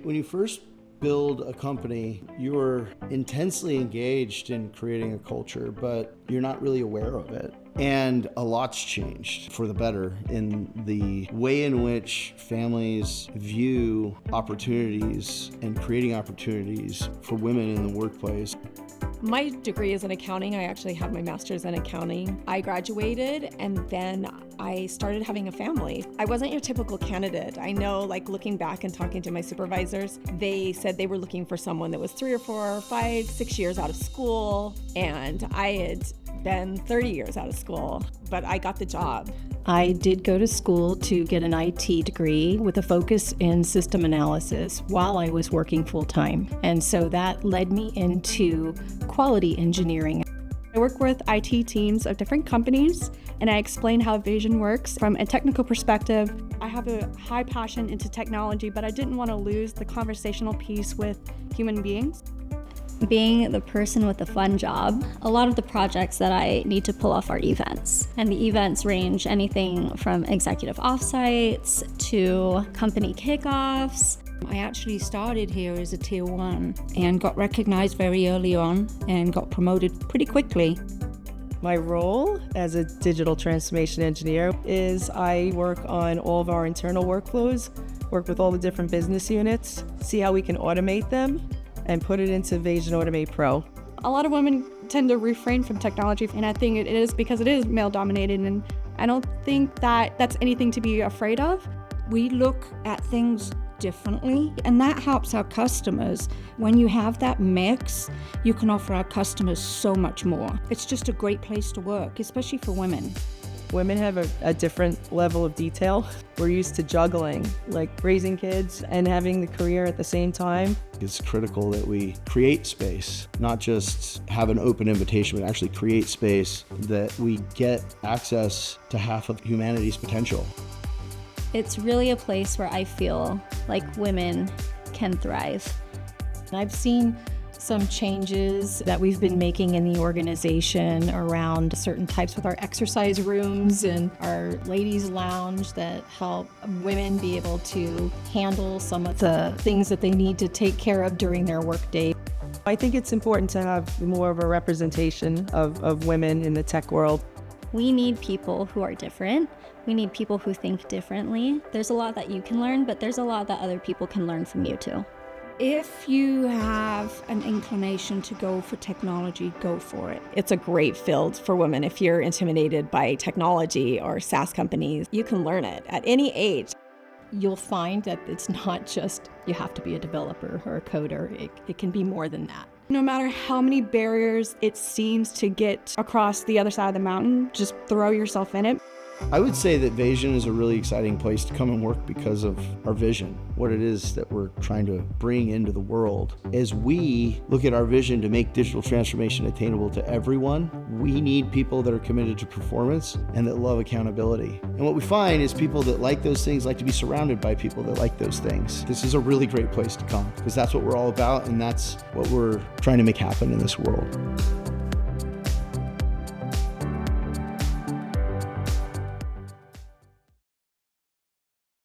When you first build a company, you're intensely engaged in creating a culture, but you're not really aware of it. And a lot's changed for the better in the way in which families view opportunities and creating opportunities for women in the workplace. My degree is in accounting. I actually have my master's in accounting. I graduated and then I started having a family. I wasn't your typical candidate. I know, looking back and talking to my supervisors, they said they were looking for someone that was 3 or 4 or 5, 6 years out of school, and I had been 30 years out of school, but I got the job. I did go to school to get an IT degree with a focus in system analysis while I was working full-time. And so that led me into quality engineering. I work with IT teams of different companies, and I explain how Vasion works from a technical perspective. I have a high passion into technology, but I didn't want to lose the conversational piece with human beings. Being the person with the fun job, a lot of the projects that I need to pull off are events. And the events range anything from executive offsites to company kickoffs. I actually started here as a tier 1 and got recognized very early on and got promoted pretty quickly. My role as a digital transformation engineer is I work on all of our internal workflows, work with all the different business units, see how we can automate them, and put it into Vasion Automate Pro. A lot of women tend to refrain from technology, and I think it is because it is male-dominated, and I don't think that that's anything to be afraid of. We look at things differently, and that helps our customers. When you have that mix, you can offer our customers so much more. It's just a great place to work, especially for women. Women have a different level of detail. We're used to juggling, like raising kids and having the career at the same time. It's critical that we create space, not just have an open invitation, but actually create space that we get access to half of humanity's potential. It's really a place where I feel like women can thrive. I've seen some changes that we've been making in the organization around certain types with our exercise rooms and our ladies' lounge that help women be able to handle some of the things that they need to take care of during their workday. I think it's important to have more of a representation of women in the tech world. We need people who are different. We need people who think differently. There's a lot that you can learn, but there's a lot that other people can learn from you too. If you have an inclination to go for technology, go for it. It's a great field for women. If you're intimidated by technology or SaaS companies, you can learn it at any age. You'll find that it's not just you have to be a developer or a coder. It can be more than that. No matter how many barriers it seems to get across the other side of the mountain, just throw yourself in it. I would say that Vasion is a really exciting place to come and work because of our vision, what it is that we're trying to bring into the world. As we look at our vision to make digital transformation attainable to everyone, we need people that are committed to performance and that love accountability. And what we find is people that like those things like to be surrounded by people that like those things. This is a really great place to come because that's what we're all about, and that's what we're trying to make happen in this world.